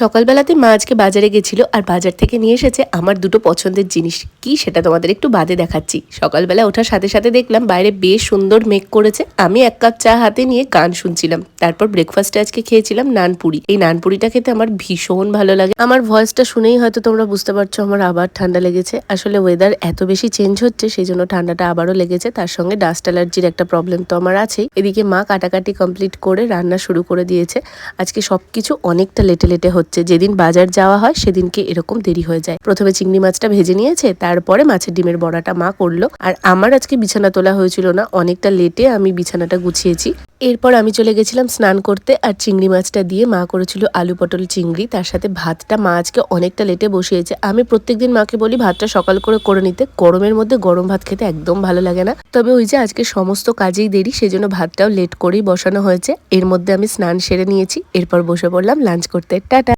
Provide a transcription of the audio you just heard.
সকালবেলাতে মা আজকে বাজারে গেছিল আর বাজার থেকে নিয়ে এসেছে আমার দুটো পছন্দের জিনিস। কি সেটা তোমাদের একটু বাদে দেখাচ্ছি। সকালবেলা ওঠার সাথে সাথে দেখলাম বাইরে বেশ সুন্দর মেঘ করেছে। আমি 1 কাপ চা হাতে নিয়ে গান শুনছিলাম। তারপর ব্রেকফাস্টে আজকে খেয়েছিলাম নানপুরি। এই নানপুরিটা খেতে আমার ভীষণ ভালো লাগে। আমার ভয়েসটা শুনেই হয়তো তোমরা বুঝতে পারছো আমার আবার ঠান্ডা লেগেছে। আসলে ওয়েদার এত বেশি চেঞ্জ হচ্ছে সেই জন্য ঠান্ডাটা আবারও লেগেছে। তার সঙ্গে ডাস্ট অ্যালার্জির একটা প্রবলেম তো আমার আছেই। এদিকে মা কাটাকাটি কমপ্লিট করে রান্না শুরু করে দিয়েছে। আজকে সবকিছু অনেকটা লেটে লেটে হচ্ছে। যেদিন বাজার যাওয়া হয় সেদিনকে এরকম দেরি হয়ে যায়। প্রথমে চিংড়ি মাছটা ভেজে নিয়েছে, তারপরে মাছের ডিমের বড়াটা মা করলো। আর আমার আজকে বিছানা তোলা হয়েছিল না, অনেকটা লেটে আমি বিছানাটা গুছিয়েছি। এরপর আমি চলে গেছিলাম স্নান করতে আর চিংড়ি মাছটা দিয়ে মা করেছিল আলু পটল চিংড়ি। তার সাথে ভাতটা মা আজকে অনেকটা লেটে বসিয়েছে। আমি প্রত্যেকদিন মাকে বলি ভাতটা সকাল করে নিতে, গরমের মধ্যে গরম ভাত খেতে একদম ভালো লাগে না। তবে ওই যে আজকে সমস্ত কাজেই দেরি, সেজন্য ভাতটাও লেট করেই বসানো হয়েছে। এর মধ্যে আমি স্নান সেরে নিয়েছি, এরপর বসে পড়লাম লাঞ্চ করতে। টাটা।